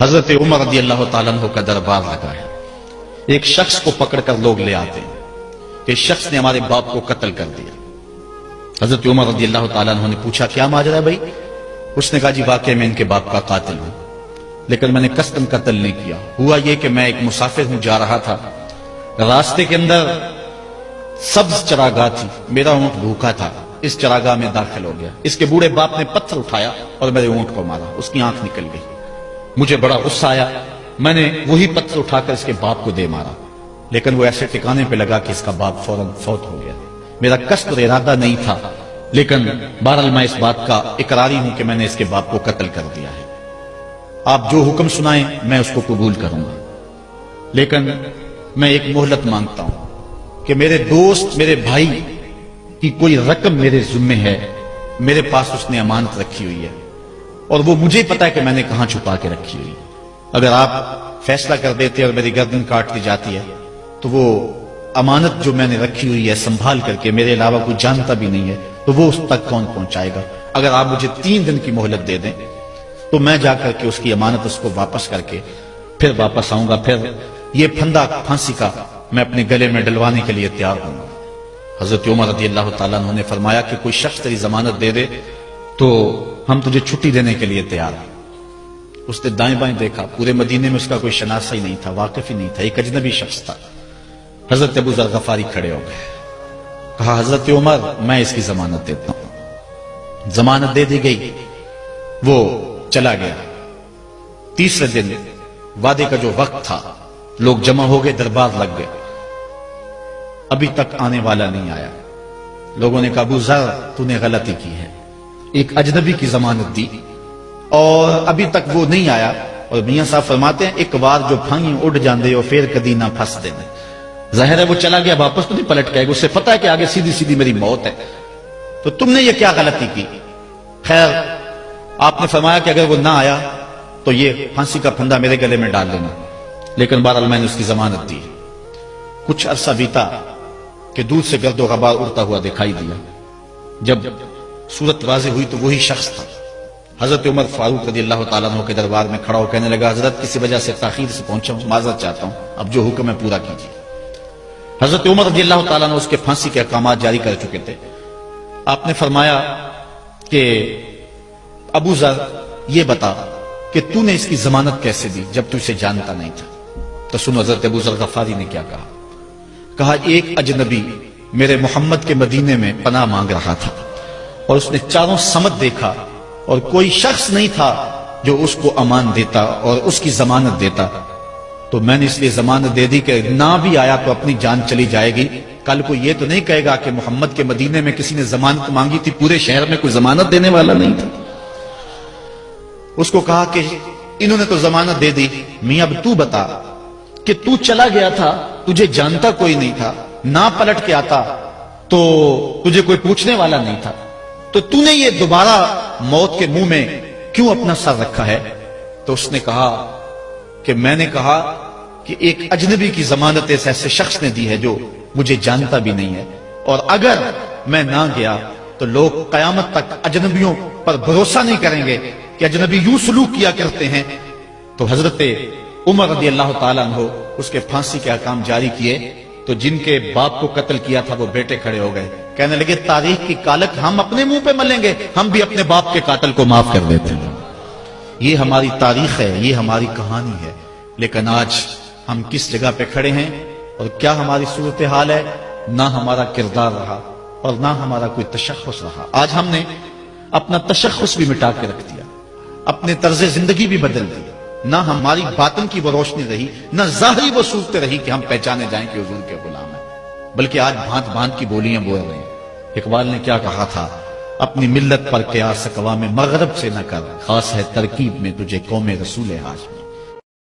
حضرت عمر رضی اللہ تعالیٰ عنہ کا دربار لگا ہے. ایک شخص کو پکڑ کر لوگ لے آتے ہیں کہ شخص نے ہمارے باپ کو قتل کر دیا. حضرت عمر رضی اللہ تعالیٰ عنہ نے پوچھا کیا ماجرا ہے بھائی؟ اس نے کہا جی واقعی میں ان کے باپ کا قاتل ہوں، لیکن میں نے قصداً قتل نہیں کیا. ہوا یہ کہ میں ایک مسافر ہوں، جا رہا تھا، راستے کے اندر سبز چراگاہ تھی، میرا اونٹ بھوکا تھا، اس چراگاہ میں داخل ہو گیا. اس کے بوڑھے باپ نے پتھر اٹھایا اور میرے اونٹ کو مارا، اس کی آنکھ نکل گئی. مجھے بڑا غصہ آیا، میں نے وہی پتھر اٹھا کر اس کے باپ کو دے مارا، لیکن وہ ایسے ٹھکانے پہ لگا کہ اس کا باپ فوراً فوت ہو گیا. میرا قصد اور ارادہ نہیں تھا، لیکن بہرحال میں اس بات کا اقراری ہوں کہ میں نے اس کے باپ کو قتل کر دیا ہے. آپ جو حکم سنائیں میں اس کو قبول کروں گا، لیکن میں ایک مہلت مانگتا ہوں کہ میرے دوست، میرے بھائی کی کوئی رقم میرے ذمہ ہے، میرے پاس اس نے امانت رکھی ہوئی ہے اور وہ مجھے پتا ہے کہ میں نے کہاں چھپا کے رکھی ہوئی. اگر آپ فیصلہ کر دیتے اور میری گردن کاٹ دی جاتی ہے تو وہ امانت جو میں نے رکھی ہوئی ہے سنبھال کر کے میرے علاوہ کوئی جانتا بھی نہیں ہے، تو وہ اس تک کون پہنچائے گا؟ اگر آپ مجھے 3 دن کی مہلت دے دیں تو میں جا کر کے اس کی امانت اس کو واپس کر کے پھر واپس آؤں گا، پھر یہ پھندا پھانسی کا میں اپنے گلے میں ڈلوانے کے لیے تیار ہوں گا. حضرت عمر رضی اللہ تعالیٰ عنہ نے فرمایا کہ کوئی شخص تیری ضمانت دے دے تو ہم تجھے چھٹی دینے کے لیے تیار ہیں. اس نے دائیں بائیں دیکھا، پورے مدینے میں اس کا کوئی شناسا ہی نہیں تھا، واقف ہی نہیں تھا، ایک اجنبی شخص تھا. حضرت ابو ذر غفاری کھڑے ہو گئے، کہا حضرت عمر میں اس کی ضمانت دیتا ہوں. ضمانت دے دی گئی، وہ چلا گیا. تیسرے دن وعدے کا جو وقت تھا، لوگ جمع ہو گئے، دربار لگ گئے. ابھی تک آنے والا نہیں آیا. لوگوں نے کہا ابو ذر تو نے غلطی کی ہے، ایک اجنبی کی ضمانت دی اور ابھی تک وہ نہیں آیا. اور میاں صاحب فرماتے ہیں ایک بار جو پھنگی اڑ جاندے اور پھر کدی نہ پھنس دے. ظاہر ہے وہ چلا گیا، واپس تو نہیں پلٹ کے آئے گا، اسے پتا ہے کہ آگے سیدھی سیدھی میری موت ہے، تو تم نے یہ کیا غلطی کی؟ خیر آپ نے فرمایا کہ اگر وہ نہ آیا تو یہ پھانسی کا پھندا میرے گلے میں ڈال لینا، لیکن بہرحال میں نے اس کی ضمانت دی. کچھ عرصہ بیتا کہ دور سے گرد و غبار اڑتا ہوا دکھائی دیا. جب صورت واضح ہوئی تو وہی شخص تھا. حضرت عمر فاروق رضی اللہ تعالیٰ عنہ کے دربار میں کھڑا ہو کہنے لگا حضرت کسی وجہ سے تاخیر سے پہنچا ہوں، معذرت چاہتا ہوں، اب جو حکم ہے پورا کیجیے. حضرت عمر رضی اللہ تعالیٰ عنہ اس کے پھانسی کے احکامات جاری کر چکے تھے. آپ نے فرمایا کہ ابو ذر یہ بتا کہ تو نے اس کی ضمانت کیسے دی جب تو اسے جانتا نہیں تھا؟ تو سنو حضرت ابو ذر غفاری نے کیا کہا. کہا ایک اجنبی میرے محمد کے مدینے میں پناہ مانگ رہا تھا اور اس نے چاروں سمت دیکھا اور کوئی شخص نہیں تھا جو اس کو امان دیتا اور اس کی ضمانت دیتا، تو میں نے اس لیے ضمانت دے دی کہ نہ بھی آیا تو اپنی جان چلی جائے گی. کل کو یہ تو نہیں کہے گا کہ محمد کے مدینے میں کسی نے ضمانت مانگی تھی، پورے شہر میں کوئی ضمانت دینے والا نہیں تھا. اس کو کہا کہ انہوں نے تو ضمانت دے دی، میاں اب تو بتا کہ تو چلا گیا تھا، تجھے جانتا کوئی نہیں تھا، نہ پلٹ کے آتا تو تجھے کوئی پوچھنے والا نہیں تھا، تو تو نے یہ دوبارہ موت کے منہ میں کیوں اپنا سر رکھا ہے؟ تو اس نے کہا کہ میں نے کہا کہ ایک اجنبی کی ضمانت ایسے شخص نے دی ہے جو مجھے جانتا بھی نہیں ہے، اور اگر میں نہ گیا تو لوگ قیامت تک اجنبیوں پر بھروسہ نہیں کریں گے کہ اجنبی یوں سلوک کیا کرتے ہیں. تو حضرت عمر رضی اللہ تعالیٰ عنہ اس کے پھانسی کے احکام جاری کیے تو جن کے باپ کو قتل کیا تھا وہ بیٹے کھڑے ہو گئے، کہنے لگے تاریخ کی کالک ہم اپنے منہ پہ ملیں گے، ہم بھی اپنے باپ کے قاتل کو معاف کر دیتے ہیں. یہ ہماری تاریخ ہے، یہ ہماری کہانی ہے. لیکن آج ہم کس جگہ پہ کھڑے ہیں اور کیا ہماری صورتحال ہے؟ نہ ہمارا کردار رہا اور نہ ہمارا کوئی تشخص رہا. آج ہم نے اپنا تشخص بھی مٹا کے رکھ دیا، اپنے طرز زندگی بھی بدل دی. نہ ہماری باطن کی وہ روشنی رہی، نہ ظاہری وہ صورت رہی کہ ہم پہچانے جائیں کہ حضور کے غلام ہیں، بلکہ آج بھانت بھانت کی بولیاں بول رہے ہیں. اقبال نے کیا کہا تھا؟ اپنی ملت پر قیاس اقوام مغرب سے نہ کر، خاص ہے ترکیب میں تجھے قوم رسول ہاشم.